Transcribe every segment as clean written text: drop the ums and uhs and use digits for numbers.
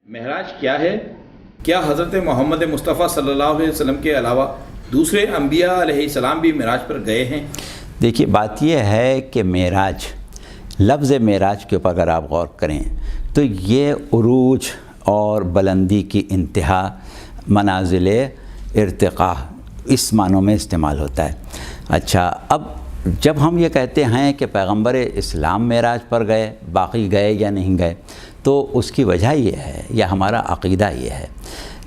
معراج کیا ہے؟ کیا حضرت محمد مصطفیٰ صلی اللہ علیہ وسلم کے علاوہ دوسرے انبیاء علیہ السلام بھی معراج پر گئے ہیں؟ دیکھیے، بات یہ ہے کہ معراج، لفظ معراج کے اوپر اگر آپ غور کریں تو یہ عروج اور بلندی کی انتہا، منازل ارتقاء، اس معنوں میں استعمال ہوتا ہے۔ اچھا، اب جب ہم یہ کہتے ہیں کہ پیغمبر اسلام معراج پر گئے، باقی گئے یا نہیں گئے، تو اس کی وجہ یہ ہے، یا ہمارا عقیدہ یہ ہے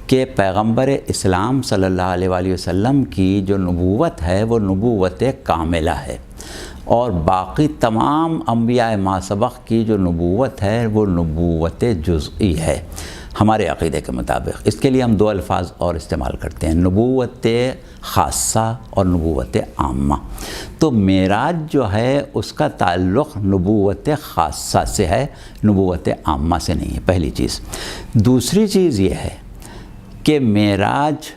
کہ پیغمبر اسلام صلی اللہ علیہ وآلہ وسلم کی جو نبوت ہے وہ نبوت کاملہ ہے، اور باقی تمام انبیاء ما سبق کی جو نبوت ہے وہ نبوت جزئی ہے ہمارے عقیدے کے مطابق۔ اس کے لیے ہم دو الفاظ اور استعمال کرتے ہیں، نبوت خاصہ اور نبوت عامہ۔ تو معراج جو ہے اس کا تعلق نبوت خاصہ سے ہے، نبوت عامہ سے نہیں ہے، پہلی چیز۔ دوسری چیز یہ ہے کہ معراج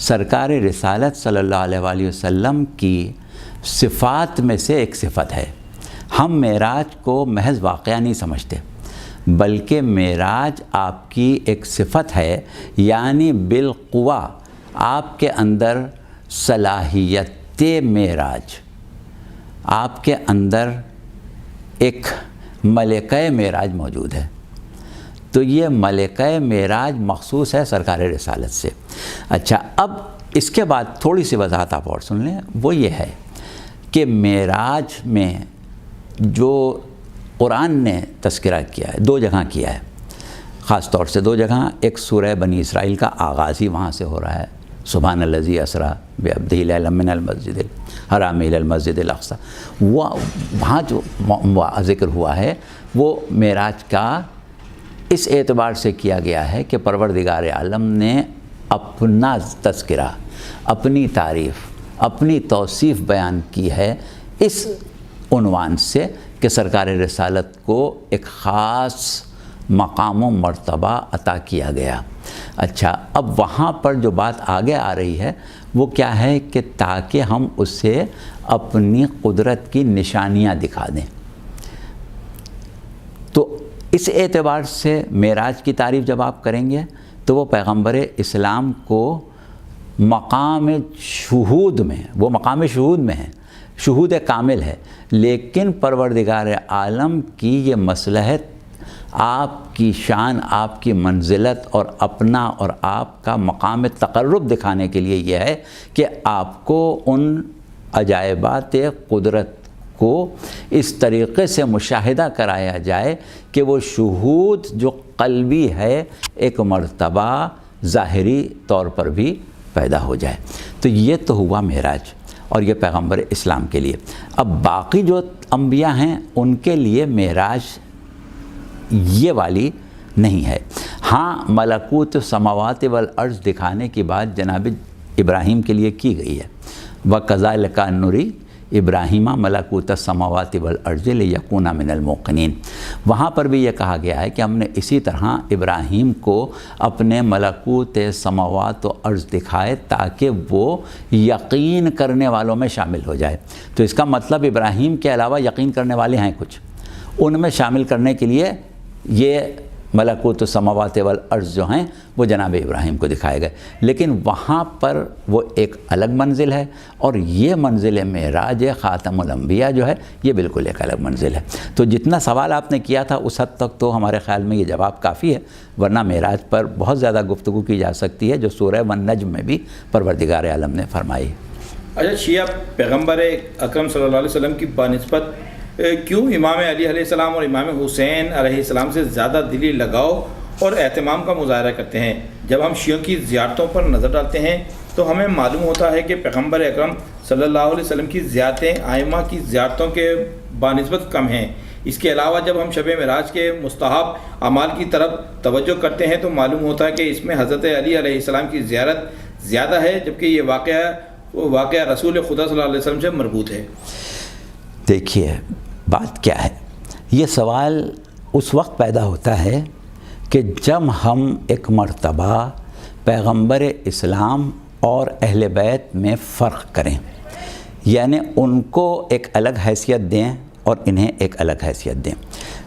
سرکار رسالت صلی اللہ علیہ وآلہ وسلم کی صفات میں سے ایک صفت ہے۔ ہم معراج کو محض واقعہ نہیں سمجھتے، بلکہ معراج آپ کی ایک صفت ہے، یعنی بالقوہ آپ کے اندر صلاحیت معراج، آپ کے اندر ایک ملکہ معراج موجود ہے۔ تو یہ ملکہ معراج مخصوص ہے سرکار رسالت سے۔ اچھا، اب اس کے بعد تھوڑی سی وضاحت آپ اور سن لیں، وہ یہ ہے کہ معراج میں جو قرآن نے تذکرہ کیا ہے، دو جگہ کیا ہے، خاص طور سے دو جگہ۔ ایک سورہ بنی اسرائیل کا آغاز ہی وہاں سے ہو رہا ہے، سبحان الذی اسری بعبدہ لیلا من المسجد الحرام الی المسجد الاقصی، وہاں جو ذکر ہوا ہے وہ معراج کا اس اعتبار سے کیا گیا ہے کہ پروردگار عالم نے اپنا تذکرہ، اپنی تعریف، اپنی توصیف بیان کی ہے اس عنوان سے کہ سرکار رسالت کو ایک خاص مقام و مرتبہ عطا کیا گیا۔ اچھا، اب وہاں پر جو بات آگے آ رہی ہے وہ کیا ہے کہ تاکہ ہم اسے اپنی قدرت کی نشانیاں دکھا دیں۔ تو اس اعتبار سے معراج کی تعریف جب آپ کریں گے تو وہ پیغمبر اسلام کو مقام شہود میں، وہ مقام شہود میں ہے، شہود کامل ہے، لیکن پروردگار عالم کی یہ مصلحت، آپ کی شان، آپ کی منزلت اور اپنا اور آپ کا مقام تقرب دکھانے کے لیے یہ ہے کہ آپ کو ان عجائبات قدرت کو اس طریقے سے مشاہدہ کرایا جائے کہ وہ شہود جو قلبی ہے ایک مرتبہ ظاہری طور پر بھی پیدا ہو جائے۔ تو یہ تو ہوا معراج، اور یہ پیغمبر اسلام کے لیے۔ اب باقی جو انبیاء ہیں ان کے لیے معراج یہ والی نہیں ہے۔ ہاں، ملکوت السماوات والارض دکھانے کی بات جناب ابراہیم کے لیے کی گئی ہے، وَكَذَلِكَ نُرِي ابراہیم ملکوت السماوات والارض لیکون من الموقنین۔ وہاں پر بھی یہ کہا گیا ہے کہ ہم نے اسی طرح ابراہیم کو اپنے ملکوت سماوات و ارض دکھائے تاکہ وہ یقین کرنے والوں میں شامل ہو جائے۔ تو اس کا مطلب ابراہیم کے علاوہ یقین کرنے والے ہیں کچھ، ان میں شامل کرنے کے لیے یہ ملکوت السماوات والارض جو ہیں وہ جناب ابراہیم کو دکھائے گئے، لیکن وہاں پر وہ ایک الگ منزل ہے، اور یہ منزل معراج خاتم الانبیاء جو ہے یہ بالکل ایک الگ منزل ہے۔ تو جتنا سوال آپ نے کیا تھا اس حد تک تو ہمارے خیال میں یہ جواب کافی ہے، ورنہ معراج پر بہت زیادہ گفتگو کی جا سکتی ہے جو سورہ والنجم میں بھی پروردگار عالم نے فرمائی۔ اچھا، شیعہ پیغمبر اکرم صلی اللہ علیہ وسلم کی بنسبت کیوں امام علی علیہ السلام اور امام حسین علیہ السلام سے زیادہ دلی لگاؤ اور اہتمام کا مظاہرہ کرتے ہیں؟ جب ہم شیعوں کی زیارتوں پر نظر ڈالتے ہیں تو ہمیں معلوم ہوتا ہے کہ پیغمبر اکرم صلی اللہ علیہ وسلم کی زیارتیں ائمہ کی زیارتوں کے بنسبت کم ہیں۔ اس کے علاوہ جب ہم شب معراج کے مستحب اعمال کی طرف توجہ کرتے ہیں تو معلوم ہوتا ہے کہ اس میں حضرت علی علیہ السلام کی زیارت زیادہ ہے، جبکہ یہ واقعہ رسول خدا صلی اللہ علیہ وسلم سے مربوط ہے۔ دیکھیے، بات کیا ہے، یہ سوال اس وقت پیدا ہوتا ہے کہ جب ہم ایک مرتبہ پیغمبر اسلام اور اہل بیت میں فرق کریں، یعنی ان کو ایک الگ حیثیت دیں اور انہیں ایک الگ حیثیت دیں،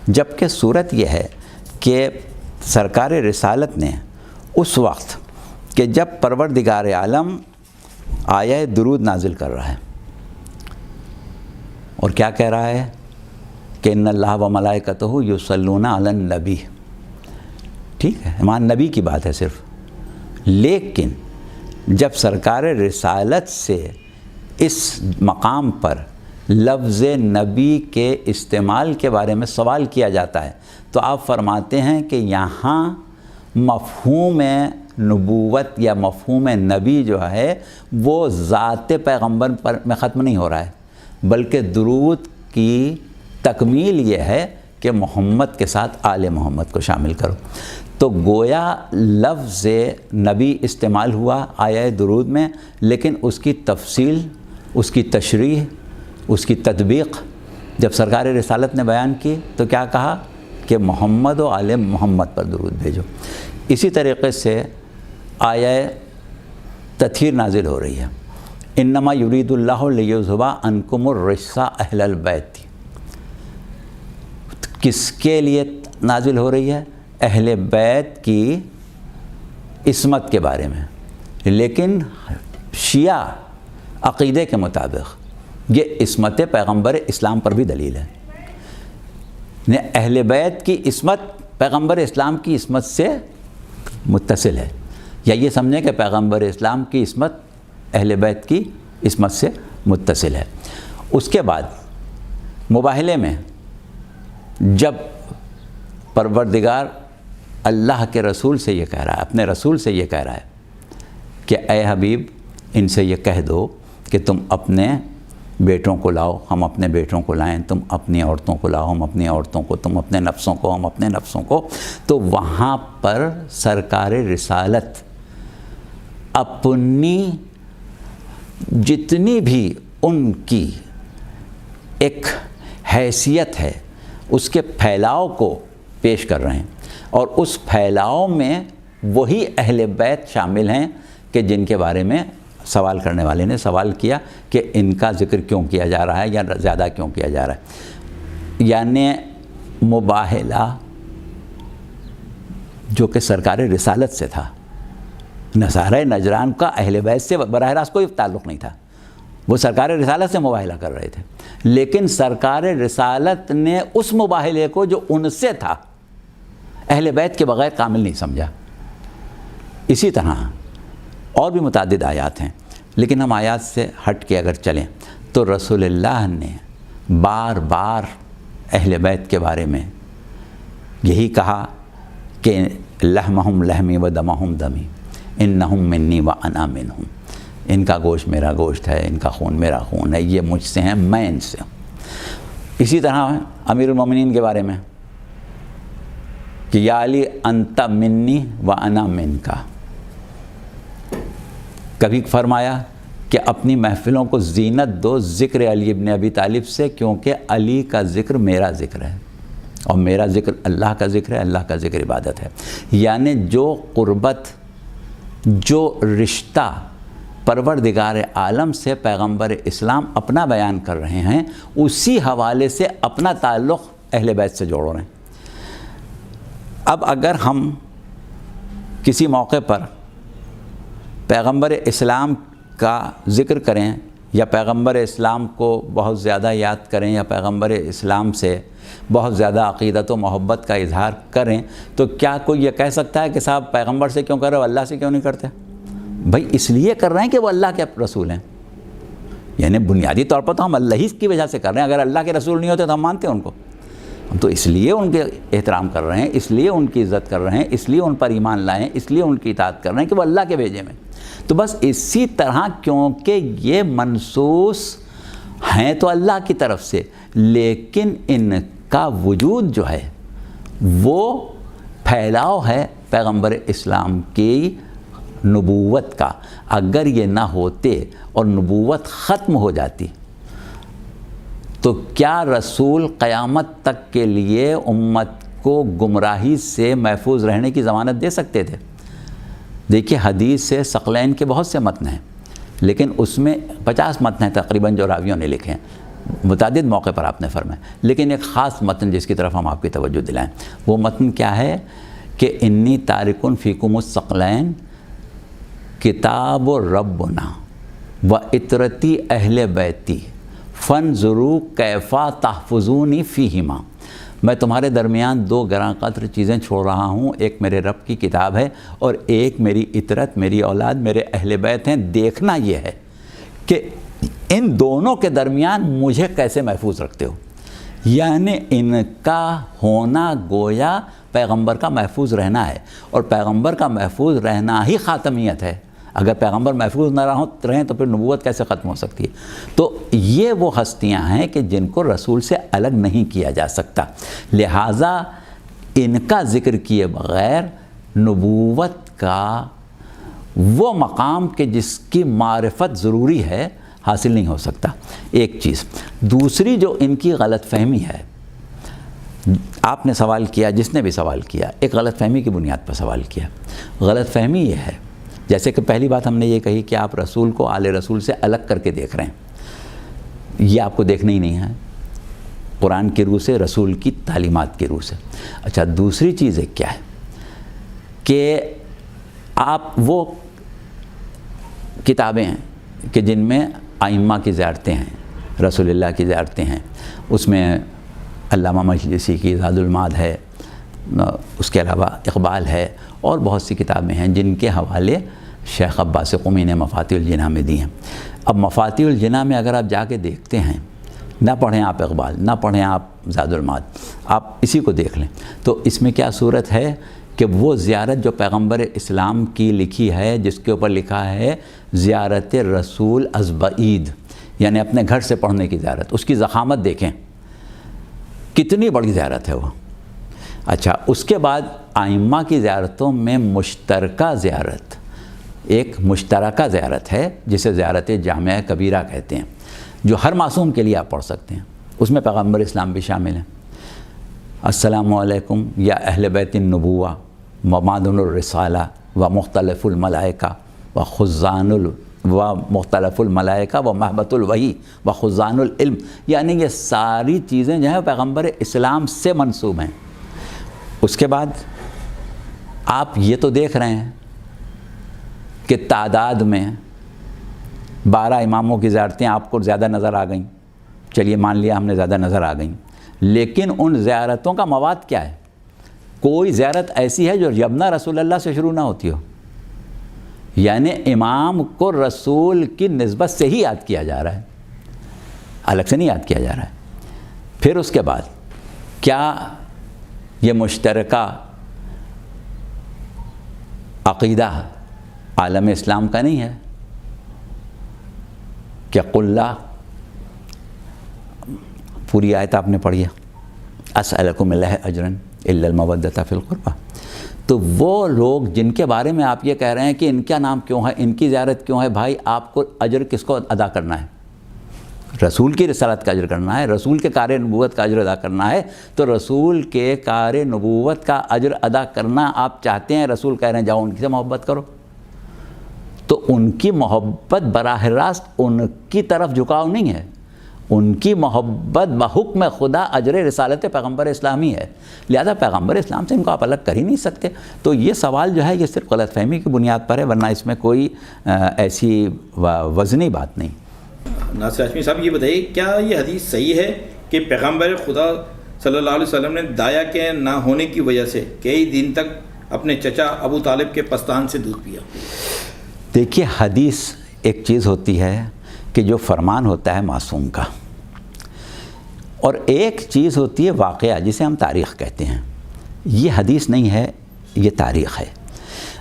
جبکہ صورت یہ ہے کہ سرکار رسالت نے اس وقت کہ جب پروردگار عالم آیہ درود نازل کر رہا ہے اور کیا کہہ رہا ہے کہ ان اللہ و ملائکتہ یصلون علی النبی، ٹھیک ہے، ایمان نبی کی بات ہے صرف، لیکن جب سرکار رسالت سے اس مقام پر لفظ نبی کے استعمال کے بارے میں سوال کیا جاتا ہے تو آپ فرماتے ہیں کہ یہاں مفہوم نبوت یا مفہوم نبی جو ہے وہ ذات پیغمبر پر میں ختم نہیں ہو رہا ہے، بلکہ درود کی تکمیل یہ ہے کہ محمد کے ساتھ آل محمد کو شامل کرو۔ تو گویا لفظ نبی استعمال ہوا آیہ درود میں، لیکن اس کی تفصیل، اس کی تشریح، اس کی تطبیق جب سرکار رسالت نے بیان کی تو کیا کہا کہ محمد و آل محمد پر درود بھیجو۔ اسی طریقے سے آیہ تطہیر نازل ہو رہی ہے، انما یرید اللہ لیذھب عنکم الرجس اہل البیت۔ کس کے لیے نازل ہو رہی ہے؟ اہل بیت کی عصمت کے بارے میں، لیکن شیعہ عقیدے کے مطابق یہ عصمت پیغمبر اسلام پر بھی دلیل ہے۔ اہل بیت کی عصمت پیغمبر اسلام کی عصمت سے متصل ہے، یا یہ سمجھیں کہ پیغمبر اسلام کی عصمت اہل بیت کی عصمت سے متصل ہے۔ اس کے بعد مباہلے میں جب پروردگار اللہ کے رسول سے یہ کہہ رہا ہے، اپنے رسول سے یہ کہہ رہا ہے کہ اے حبیب ان سے یہ کہہ دو کہ تم اپنے بیٹوں کو لاؤ، ہم اپنے بیٹوں کو لائیں، تم اپنی عورتوں کو لاؤ، ہم اپنی عورتوں کو، تم اپنے نفسوں کو، ہم اپنے نفسوں کو، تو وہاں پر سرکار رسالت اپنی جتنی بھی ان کی ایک حیثیت ہے اس کے پھیلاؤ کو پیش کر رہے ہیں، اور اس پھیلاؤ میں وہی اہل بیت شامل ہیں کہ جن کے بارے میں سوال کرنے والے نے سوال کیا کہ ان کا ذکر کیوں کیا جا رہا ہے یا زیادہ کیوں کیا جا رہا ہے۔ یعنی مباہلہ جو کہ سرکار رسالت سے تھا، نصارہ نجران کا اہل بیت سے براہ راست کوئی تعلق نہیں تھا، وہ سرکار رسالت سے مباہلہ کر رہے تھے، لیکن سرکار رسالت نے اس مباہلے کو جو ان سے تھا اہل بیت کے بغیر کامل نہیں سمجھا۔ اسی طرح اور بھی متعدد آیات ہیں، لیکن ہم آیات سے ہٹ کے اگر چلیں تو رسول اللہ نے بار بار اہل بیت کے بارے میں یہی کہا کہ لحمہم لحمی و دمہم دمی انہم منی و انا منہم، ان کا گوشت میرا گوشت ہے، ان کا خون میرا خون ہے، یہ مجھ سے ہیں، میں ان سے ہوں۔ اسی طرح امیر المومنین کے بارے میں کہ یا علی انت منی و انا من کا، کبھی فرمایا کہ اپنی محفلوں کو زینت دو ذکر علی ابن ابی طالب سے، کیونکہ علی کا ذکر میرا ذکر ہے اور میرا ذکر اللہ کا ذکر ہے، اللہ کا ذکر عبادت ہے۔ یعنی جو قربت، جو رشتہ پروردگار عالم سے پیغمبر اسلام اپنا بیان کر رہے ہیں، اسی حوالے سے اپنا تعلق اہل بیت سے جوڑ رہے ہیں۔ اب اگر ہم کسی موقع پر پیغمبر اسلام کا ذکر کریں یا پیغمبر اسلام کو بہت زیادہ یاد کریں یا پیغمبر اسلام سے بہت زیادہ عقیدت و محبت کا اظہار کریں تو کیا کوئی یہ کہہ سکتا ہے کہ صاحب پیغمبر سے کیوں کر رہے ہو، اللہ سے کیوں نہیں کرتے؟ بھائی اس لیے کر رہے ہیں کہ وہ اللہ کے رسول ہیں، یعنی بنیادی طور پر تو ہم اللہ ہی کی وجہ سے کر رہے ہیں، اگر اللہ کے رسول نہیں ہوتے تو ہم مانتے ہیں ان کو، ہم تو اس لیے ان کے احترام کر رہے ہیں، اس لیے ان کی عزت کر رہے ہیں، اس لیے ان پر ایمان لائے ہیں، اس لیے ان کی اطاعت کر رہے ہیں کہ وہ اللہ کے بھیجے میں۔ تو بس اسی طرح کیونکہ یہ منصوص ہیں تو اللہ کی طرف سے، لیکن ان کا وجود جو ہے وہ پھیلاؤ ہے پیغمبر اسلام کی نبوت کا۔ اگر یہ نہ ہوتے اور نبوت ختم ہو جاتی تو کیا رسول قیامت تک کے لیے امت کو گمراہی سے محفوظ رہنے کی ضمانت دے سکتے تھے؟ دیکھیے حدیث سے ثقلین کے بہت سے متن ہیں، لیکن اس میں 50 متن ہیں تقریباً جو راویوں نے لکھے ہیں، متعدد موقع پر آپ نے فرمایا، لیکن ایک خاص متن جس کی طرف ہم آپ کی توجہ دلائیں، وہ متن کیا ہے کہ انی تارکن فیکم الثقلین کتاب ربنا و اطرتی اہل بیتی فانظروا کیفا تحفظونی فیہما، میں تمہارے درمیان دو گراں قدر چیزیں چھوڑ رہا ہوں، ایک میرے رب کی کتاب ہے اور ایک میری اطرت، میری اولاد، میرے اہل بیت ہیں۔ دیکھنا یہ ہے کہ ان دونوں کے درمیان مجھے کیسے محفوظ رکھتے ہو، یعنی ان کا ہونا گویا پیغمبر کا محفوظ رہنا ہے، اور پیغمبر کا محفوظ رہنا ہی خاتمیت ہے۔ اگر پیغمبر محفوظ نہ رہیں تو پھر نبوت کیسے ختم ہو سکتی ہے؟ تو یہ وہ ہستیاں ہیں کہ جن کو رسول سے الگ نہیں کیا جا سکتا، لہٰذا ان کا ذکر کیے بغیر نبوت کا وہ مقام کہ جس کی معرفت ضروری ہے حاصل نہیں ہو سکتا، ایک چیز۔ دوسری جو ان کی غلط فہمی ہے، آپ نے سوال کیا، جس نے بھی سوال کیا ایک غلط فہمی کی بنیاد پر سوال کیا۔ غلط فہمی یہ ہے، جیسے کہ پہلی بات ہم نے یہ کہی کہ آپ رسول کو آل رسول سے الگ کر کے دیکھ رہے ہیں، یہ آپ کو دیکھنا ہی نہیں ہے، قرآن کی روح سے، رسول کی تعلیمات کی روح سے۔ اچھا، دوسری چیز ایک کیا ہے کہ آپ وہ کتابیں ہیں کہ جن میں ائمہ کی زیارتیں ہیں، رسول اللہ کی زیارتیں ہیں، اس میں علامہ مجلسی کی زاد المعاد ہے، اس کے علاوہ اقبال ہے، اور بہت سی کتابیں ہیں جن کے حوالے شیخ عباس قمی نے مفاتیح الجناح میں دی ہیں۔ اب مفاتیح الجناح میں اگر آپ جا کے دیکھتے ہیں، نہ پڑھیں آپ اقبال، نہ پڑھیں آپ زاد المعاد، آپ اسی کو دیکھ لیں تو اس میں کیا صورت ہے کہ وہ زیارت جو پیغمبر اسلام کی لکھی ہے، جس کے اوپر لکھا ہے زیارت رسول از بعید، یعنی اپنے گھر سے پڑھنے کی زیارت، اس کی ضخامت دیکھیں کتنی بڑی زیارت ہے وہ۔ اچھا، اس کے بعد ائمہ کی زیارتوں میں مشترکہ زیارت، ایک مشترکہ زیارت ہے جسے زیارت جامعہ کبیرہ کہتے ہیں، جو ہر معصوم کے لیے آپ پڑھ سکتے ہیں، اس میں پیغمبر اسلام بھی شامل ہیں۔ السلام علیکم یا اہل بیت النبوہ و معدن الرسالہ و مختلف الملائکہ و خزان و مختلف الملائکہ و محبت الوحی و خزان العلم، یعنی یہ ساری چیزیں جو ہیں پیغمبر اسلام سے منسوب ہیں۔ اس کے بعد آپ یہ تو دیکھ رہے ہیں کہ تعداد میں 12 اماموں کی زیارتیں آپ کو زیادہ نظر آ گئیں، چلیے مان لیا ہم نے زیادہ نظر آ گئیں، لیکن ان زیارتوں کا مواد کیا ہے؟ کوئی زیارت ایسی ہے جو یبنا رسول اللہ سے شروع نہ ہوتی ہو، یعنی امام کو رسول کی نسبت سے ہی یاد کیا جا رہا ہے، الگ سے نہیں یاد کیا جا رہا ہے۔ پھر اس کے بعد کیا یہ مشترکہ عقیدہ عالم اسلام کا نہیں ہے کہ قل لا، پوری آیت آپ نے پڑھی ہے، اسألکم علیہ اجرا الا المودۃ فی القربہ، تو وہ لوگ جن کے بارے میں آپ یہ کہہ رہے ہیں کہ ان کا نام کیوں ہے، ان کی زیارت کیوں ہے، بھائی آپ کو اجر کس کو ادا کرنا ہے؟ رسول کی رسالت کا اجر کرنا ہے، رسول کے کار نبوت کا اجر ادا کرنا ہے، تو رسول کے کار نبوت کا اجر ادا کرنا آپ چاہتے ہیں، رسول کہہ رہے ہیں جاؤ ان سے محبت کرو، تو ان کی محبت براہ راست ان کی طرف جھکاؤ نہیں ہے، ان کی محبت بحکم خدا اجر رسالت پیغمبر اسلامی ہے، لہذا پیغمبر اسلام سے ان کو آپ الگ کر ہی نہیں سکتے۔ تو یہ سوال جو ہے یہ صرف غلط فہمی کی بنیاد پر ہے، ورنہ اس میں کوئی ایسی وزنی بات نہیں۔ ناصر ہاشمی صاحب یہ بتائیے، کیا یہ حدیث صحیح ہے کہ پیغمبر خدا صلی اللہ علیہ وسلم نے دایا کے نہ ہونے کی وجہ سے کئی دن تک اپنے چچا ابو طالب کے پستان سے دودھ پیا؟ دیکھیے، حدیث ایک چیز ہوتی ہے کہ جو فرمان ہوتا ہے معصوم کا، اور ایک چیز ہوتی ہے واقعہ جسے ہم تاریخ کہتے ہیں، یہ حدیث نہیں ہے، یہ تاریخ ہے۔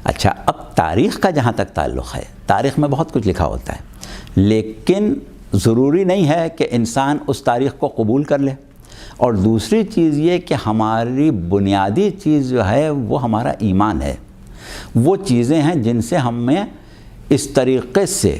اچھا، اب تاریخ کا جہاں تک تعلق ہے، تاریخ میں بہت کچھ لکھا ہوتا ہے، لیکن ضروری نہیں ہے کہ انسان اس تاریخ کو قبول کر لے، اور دوسری چیز یہ کہ ہماری بنیادی چیز جو ہے وہ ہمارا ایمان ہے، وہ چیزیں ہیں جن سے ہمیں اس طریقے سے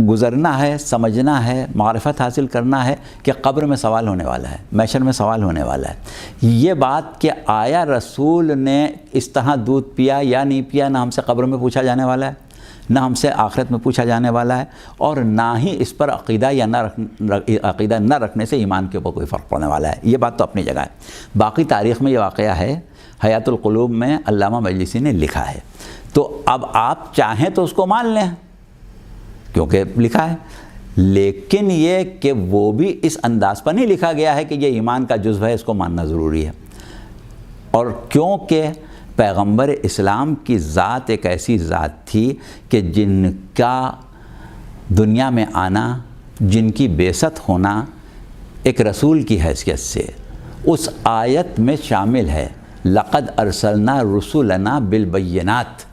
گزرنا ہے، سمجھنا ہے، معرفت حاصل کرنا ہے کہ قبر میں سوال ہونے والا ہے، محشر میں سوال ہونے والا ہے۔ یہ بات کہ آیا رسول نے اس طرح دودھ پیا یا نہیں پیا، نہ ہم سے قبر میں پوچھا جانے والا ہے، نہ ہم سے آخرت میں پوچھا جانے والا ہے، اور نہ ہی اس پر عقیدہ یا عقیدہ نہ رکھنے سے ایمان کے اوپر کوئی فرق پڑنے والا ہے، یہ بات تو اپنی جگہ ہے۔ باقی تاریخ میں یہ واقعہ ہے حیات القلوب میں علامہ مجلسی نے لکھا ہے. تو اب آپ چاہیں تو اس کو مان لیں کیونکہ لکھا ہے، لیکن یہ کہ وہ بھی اس انداز پر نہیں لکھا گیا ہے کہ یہ ایمان کا جزو ہے، اس کو ماننا ضروری ہے. اور کیونکہ پیغمبر اسلام کی ذات ایک ایسی ذات تھی کہ جن کا دنیا میں آنا، جن کی بعثت ہونا ایک رسول کی حیثیت سے اس آیت میں شامل ہے. لقد ارسلنا رسولنا بالبینات،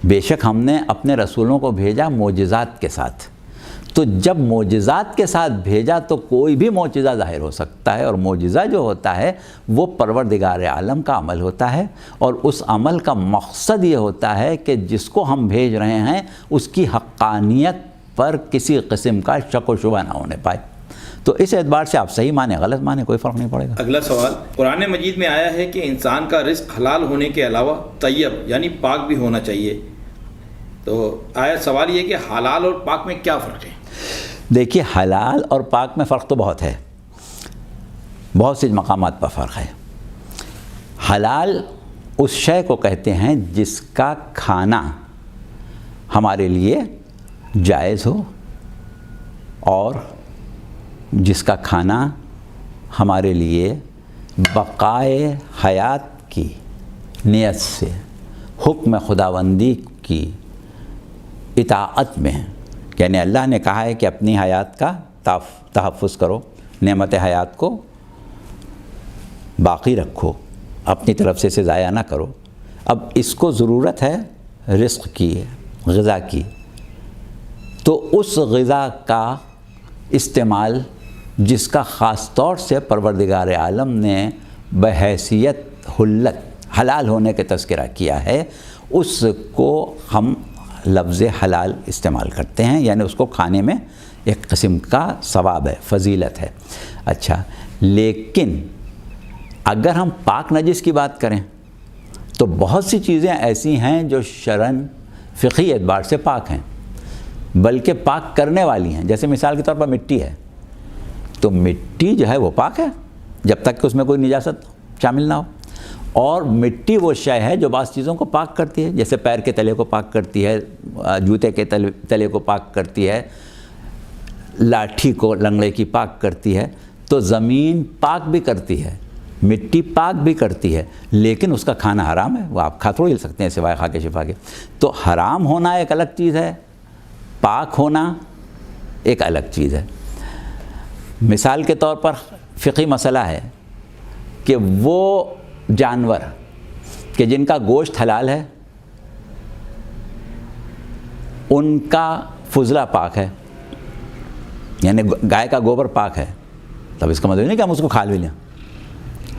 بے شک ہم نے اپنے رسولوں کو بھیجا معجزات کے ساتھ. تو جب معجزات کے ساتھ بھیجا تو کوئی بھی معجزہ ظاہر ہو سکتا ہے، اور معجزہ جو ہوتا ہے وہ پروردگار عالم کا عمل ہوتا ہے، اور اس عمل کا مقصد یہ ہوتا ہے کہ جس کو ہم بھیج رہے ہیں اس کی حقانیت پر کسی قسم کا شک و شبہ نہ ہونے پائے. تو اس اعتبار سے آپ صحیح مانیں غلط مانیں کوئی فرق نہیں پڑے گا. اگلا سوال، قرآن مجید میں آیا ہے کہ انسان کا رزق حلال ہونے کے علاوہ طیب یعنی پاک بھی ہونا چاہیے. تو آیا سوال یہ کہ حلال اور پاک میں کیا فرق ہے؟ دیکھیے حلال اور پاک میں فرق تو بہت ہے، بہت سے مقامات پر فرق ہے. حلال اس شے کو کہتے ہیں جس کا کھانا ہمارے لیے جائز ہو اور جس کا کھانا ہمارے لیے بقائے حیات کی نیت سے حکم خداوندی کی اطاعت میں، یعنی اللہ نے کہا ہے کہ اپنی حیات کا تحفظ کرو، نعمت حیات کو باقی رکھو، اپنی طرف سے اسے ضائع نہ کرو. اب اس کو ضرورت ہے رزق کی، غذا کی، تو اس غذا کا استعمال جس کا خاص طور سے پروردگار عالم نے بحیثیت حلت حلال ہونے کے تذکرہ کیا ہے، اس کو ہم لفظ حلال استعمال کرتے ہیں، یعنی اس کو کھانے میں ایک قسم کا ثواب ہے، فضیلت ہے. اچھا، لیکن اگر ہم پاک نجس کی بات کریں تو بہت سی چیزیں ایسی ہیں جو شرعاً فقہی اعتبار سے پاک ہیں، بلکہ پاک کرنے والی ہیں. جیسے مثال کے طور پر مٹی ہے، تو مٹی جو ہے وہ پاک ہے جب تک کہ اس میں کوئی نجاست شامل نہ ہو. اور مٹی وہ شے ہے جو بعض چیزوں کو پاک کرتی ہے، جیسے پیر کے تلے کو پاک کرتی ہے، جوتے کے تلے کو پاک کرتی ہے، لاٹھی کو لنگڑے کی پاک کرتی ہے. تو زمین پاک بھی کرتی ہے، مٹی پاک بھی کرتی ہے، لیکن اس کا کھانا حرام ہے، وہ آپ کھا تھوڑی سکتے ہیں سوائے خاک شفا کے. تو حرام ہونا ایک الگ چیز ہے، پاک ہونا ایک الگ چیز ہے. مثال کے طور پر فقہی مسئلہ ہے کہ وہ جانور کہ جن کا گوشت حلال ہے ان کا فضلہ پاک ہے، یعنی گائے کا گوبر پاک ہے، تب اس کا مطلب نہیں کہ ہم اس کو کھا بھی لیں،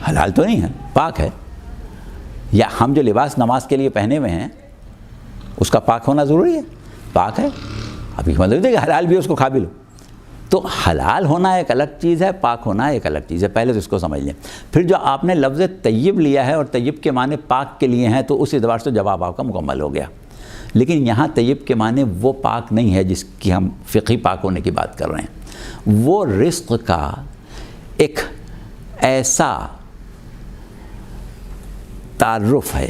حلال تو نہیں ہے، پاک ہے. یا ہم جو لباس نماز کے لیے پہنے ہوئے ہیں اس کا پاک ہونا ضروری ہے، پاک ہے، اب یہ مطلب نہیں کہ حلال بھی اس کو کھا بھی لو. تو حلال ہونا ایک الگ چیز ہے، پاک ہونا ایک الگ چیز ہے، پہلے تو اس کو سمجھ لیں. پھر جو آپ نے لفظ طیب لیا ہے اور طیب کے معنی پاک کے لیے ہیں، تو اس اعتبار سے جواب آپ کا مکمل ہو گیا. لیکن یہاں طیب کے معنی وہ پاک نہیں ہے جس کی ہم فقہی پاک ہونے کی بات کر رہے ہیں. وہ رزق کا ایک ایسا تعارف ہے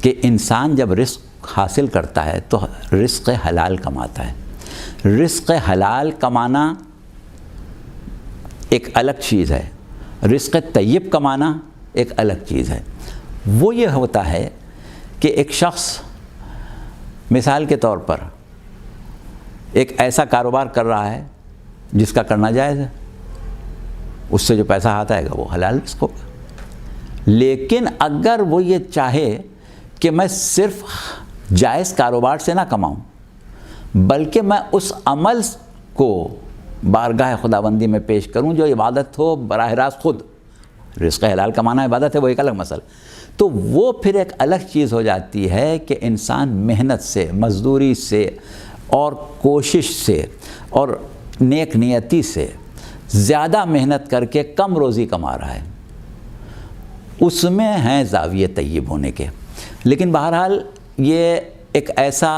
کہ انسان جب رزق حاصل کرتا ہے تو رزق حلال کماتا ہے. رزق حلال کمانا ایک الگ چیز ہے، رزق طیب کمانا ایک الگ چیز ہے. وہ یہ ہوتا ہے کہ ایک شخص مثال کے طور پر ایک ایسا کاروبار کر رہا ہے جس کا کرنا جائز ہے، اس سے جو پیسہ ہاتھ آئے گا وہ حلال رزق ہوگا. لیکن اگر وہ یہ چاہے کہ میں صرف جائز کاروبار سے نہ کماؤں بلکہ میں اس عمل کو بارگاہ خداوندی میں پیش کروں جو عبادت ہو براہ راست، خود رزق حلال کمانا عبادت ہے، وہ ایک الگ مسئلہ، تو وہ پھر ایک الگ چیز ہو جاتی ہے کہ انسان محنت سے، مزدوری سے اور کوشش سے اور نیک نیتی سے زیادہ محنت کر کے کم روزی کما رہا ہے. اس میں ہیں زاویے طیب ہونے کے. لیکن بہرحال یہ ایک ایسا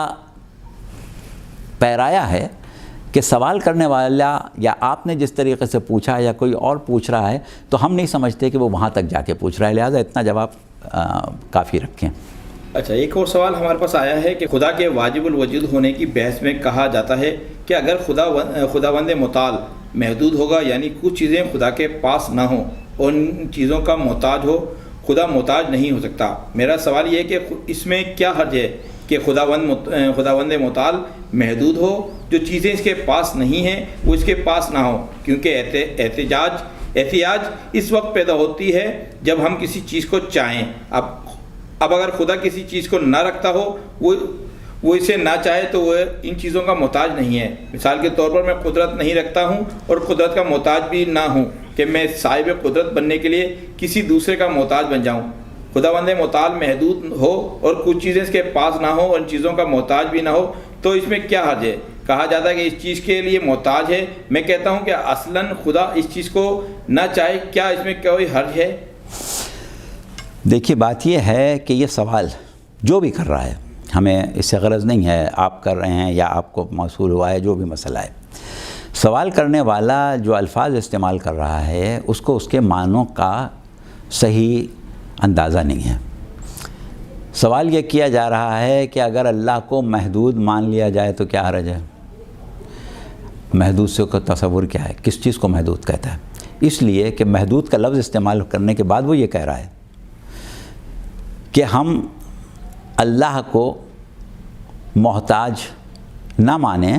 پیرایا ہے کہ سوال کرنے والا یا آپ نے جس طریقے سے پوچھا یا کوئی اور پوچھ رہا ہے تو ہم نہیں سمجھتے کہ وہ وہاں تک جا کے پوچھ رہا ہے، لہٰذا اتنا جواب کافی رکھیں۔ اچھا، ایک اور سوال ہمارے پاس آیا ہے کہ خدا کے واجب الوجود ہونے کی بحث میں کہا جاتا ہے کہ اگر خداوند متعال محدود ہوگا، یعنی کچھ چیزیں خدا کے پاس نہ ہوں اور ان چیزوں کا محتاج ہو، خدا محتاج نہیں ہو سکتا۔ میرا سوال یہ ہے کہ اس میں کیا حرج ہے کہ خداوند متعال محدود ہو، جو چیزیں اس کے پاس نہیں ہیں وہ اس کے پاس نہ ہوں، کیونکہ احتیاج اس وقت پیدا ہوتی ہے جب ہم کسی چیز کو چاہیں۔ اب اگر خدا کسی چیز کو نہ رکھتا ہو، وہ اسے نہ چاہے تو وہ ان چیزوں کا محتاج نہیں ہے۔ مثال کے طور پر میں قدرت نہیں رکھتا ہوں اور قدرت کا محتاج بھی نہ ہوں کہ میں صاحب قدرت بننے کے لیے کسی دوسرے کا محتاج بن جاؤں۔ خداوند متعال محدود ہو اور کچھ چیزیں اس کے پاس نہ ہوں اور ان چیزوں کا محتاج بھی نہ ہو، تو اس میں کیا حرج ہے؟ کہا جاتا ہے کہ اس چیز کے لیے محتاج ہے۔ میں کہتا ہوں کہ اصلاً خدا اس چیز کو نہ چاہے، کیا اس میں کوئی حرج ہے؟ دیکھیے، بات یہ ہے کہ یہ سوال جو بھی کر رہا ہے، ہمیں اس سے غرض نہیں ہے آپ کر رہے ہیں یا آپ کو موصول ہوا ہے، جو بھی مسئلہ ہے، سوال کرنے والا جو الفاظ استعمال کر رہا ہے اس کو اس کے معنوں کا صحیح اندازہ نہیں ہے۔ سوال یہ کیا جا رہا ہے کہ اگر اللہ کو محدود مان لیا جائے تو کیا حرج ہے؟ محدود سے کا تصور کیا ہے؟ کس چیز کو محدود کہتا ہے؟ اس لیے کہ محدود کا لفظ استعمال کرنے کے بعد وہ یہ کہہ رہا ہے کہ ہم اللہ کو محتاج نہ مانیں،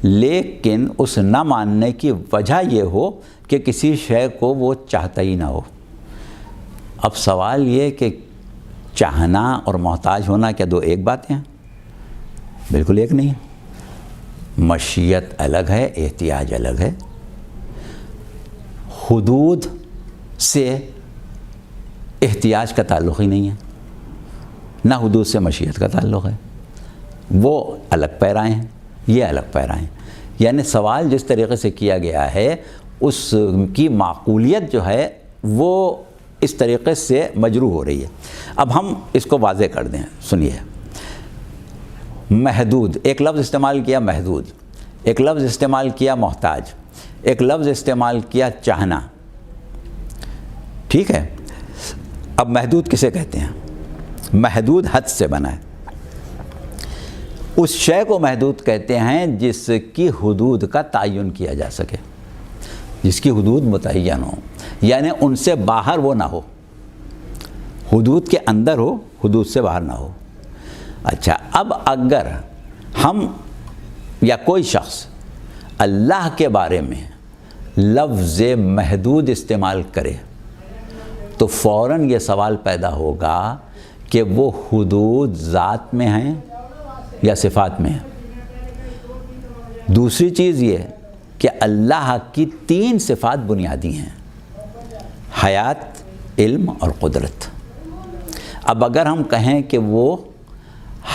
لیکن اس نہ ماننے کی وجہ یہ ہو کہ کسی شے کو وہ چاہتا ہی نہ ہو۔ اب سوال یہ کہ چاہنا اور محتاج ہونا کیا دو ایک باتیں ہیں؟ بالکل ایک نہیں ہے۔ مشیت الگ ہے، احتیاج الگ ہے۔ حدود سے احتیاج کا تعلق ہی نہیں ہے، نہ حدود سے مشیت کا تعلق ہے، وہ الگ پیرائیں ہیں، یہ الگ پیرائیں ہیں۔ یعنی سوال جس طریقے سے کیا گیا ہے اس کی معقولیت جو ہے وہ اس طریقے سے مجروح ہو رہی ہے۔ اب ہم اس کو واضح کر دیں، سنیے۔ محدود، ایک لفظ استعمال کیا محدود، ایک لفظ استعمال کیا محتاج، ایک لفظ استعمال کیا چاہنا، ٹھیک ہے؟ اب محدود کسے کہتے ہیں؟ محدود حد سے بنا ہے۔ اس شے کو محدود کہتے ہیں جس کی حدود کا تعین کیا جا سکے، جس کی حدود متعین ہو، یعنی ان سے باہر وہ نہ ہو، حدود کے اندر ہو، حدود سے باہر نہ ہو۔ اچھا، اب اگر ہم یا کوئی شخص اللہ کے بارے میں لفظ محدود استعمال کرے تو فوراً یہ سوال پیدا ہوگا کہ وہ حدود ذات میں ہیں یا صفات میں ہیں۔ دوسری چیز یہ کہ اللہ کی تین صفات بنیادی ہیں: حیات، علم اور قدرت۔ اب اگر ہم کہیں کہ وہ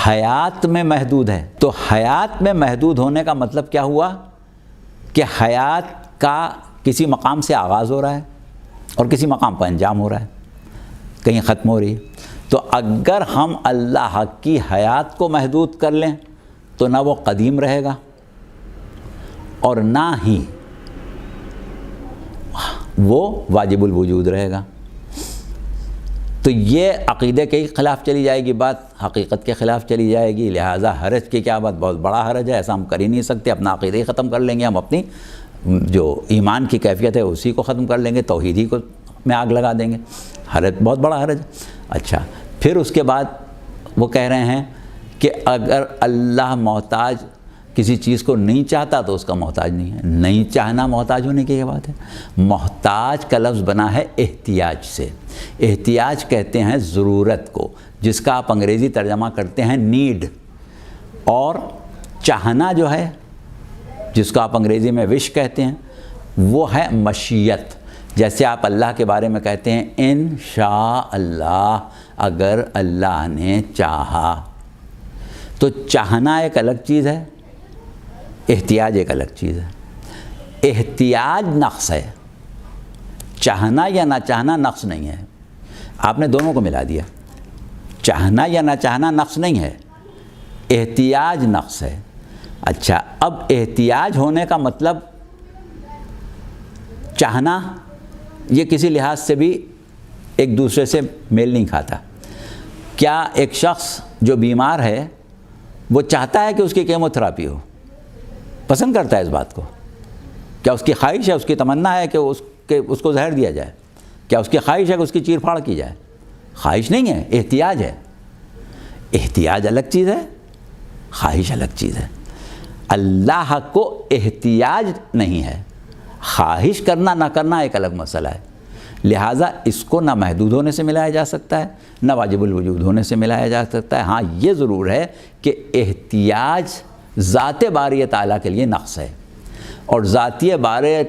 حیات میں محدود ہے تو حیات میں محدود ہونے کا مطلب کیا ہوا؟ کہ حیات کا کسی مقام سے آغاز ہو رہا ہے اور کسی مقام پر انجام ہو رہا ہے، کہیں ختم ہو رہی ہے۔ تو اگر ہم اللہ کی حیات کو محدود کر لیں تو نہ وہ قدیم رہے گا اور نہ ہی وہ واجب الوجود رہے گا۔ تو یہ عقیدے کے خلاف چلی جائے گی بات، حقیقت کے خلاف چلی جائے گی، لہٰذا حرج کی کیا بات؟ بہت بڑا حرج ہے، ایسا ہم کر ہی نہیں سکتے۔ اپنا عقیدہ ہی ختم کر لیں گے، ہم اپنی جو ایمان کی کیفیت ہے اسی کو ختم کر لیں گے، توحید ہی کو میں آگ لگا دیں گے۔ حرج، بہت بڑا حرج۔ اچھا، پھر اس کے بعد وہ کہہ رہے ہیں کہ اگر اللہ محتاج کسی چیز کو نہیں چاہتا تو اس کا محتاج نہیں ہے۔ نہیں چاہنا محتاج ہونے کی یہ بات ہے۔ محتاج کا لفظ بنا ہے احتیاج سے۔ احتیاج کہتے ہیں ضرورت کو، جس کا آپ انگریزی ترجمہ کرتے ہیں نیڈ، اور چاہنا جو ہے جس کو آپ انگریزی میں وش کہتے ہیں وہ ہے مشیت۔ جیسے آپ اللہ کے بارے میں کہتے ہیں انشاء اللہ، اگر اللہ نے چاہا۔ تو چاہنا ایک الگ چیز ہے، احتیاج ایک الگ چیز ہے۔ احتیاج نقص ہے، چاہنا یا نہ چاہنا نقص نہیں ہے۔ آپ نے دونوں کو ملا دیا۔ چاہنا یا نہ چاہنا نقص نہیں ہے، احتیاج نقص ہے۔ اچھا، اب احتیاج ہونے کا مطلب چاہنا یہ کسی لحاظ سے بھی ایک دوسرے سے میل نہیں کھاتا۔ کیا ایک شخص جو بیمار ہے وہ چاہتا ہے کہ اس کی کیمو تھراپی ہو؟ پسند کرتا ہے اس بات کو؟ کیا اس کی خواہش ہے، اس کی تمنا ہے کہ اس کو زہر دیا جائے؟ کیا اس کی خواہش ہے کہ اس کی چیر پھاڑ کی جائے؟ خواہش نہیں ہے، احتیاج ہے۔ احتیاج الگ چیز ہے، خواہش الگ چیز ہے۔ اللہ کو احتیاج نہیں ہے، خواہش کرنا نہ کرنا ایک الگ مسئلہ ہے۔ لہٰذا اس کو نہ محدود ہونے سے ملایا جا سکتا ہے، نہ واجب الوجود ہونے سے ملایا جا سکتا ہے۔ ہاں یہ ضرور ہے کہ احتیاج ذات باری تعالیٰ کے لیے نقص ہے، اور ذاتی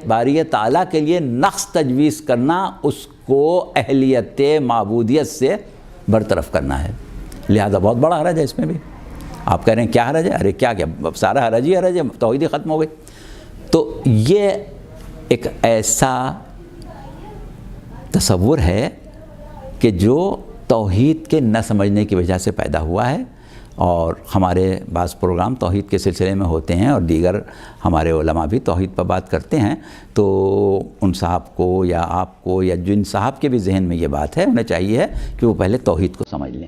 باری تعالیٰ کے لیے نقص تجویز کرنا اس کو اہلیت معبودیت سے برطرف کرنا ہے۔ لہذا بہت بڑا حرج ہے اس میں بھی۔ آپ کہہ رہے ہیں کیا حرج ہے؟ ارے کیا سارا حرج ہی حرج ہے، توحید ہی ختم ہو گئی۔ تو یہ ایک ایسا تصور ہے کہ جو توحید کے نہ سمجھنے کی وجہ سے پیدا ہوا ہے، اور ہمارے بعض پروگرام توحید کے سلسلے میں ہوتے ہیں اور دیگر ہمارے علماء بھی توحید پر بات کرتے ہیں، تو ان صاحب کو یا آپ کو یا جن صاحب کے بھی ذہن میں یہ بات ہے، انہیں چاہیے ہے کہ وہ پہلے توحید کو سمجھ لیں۔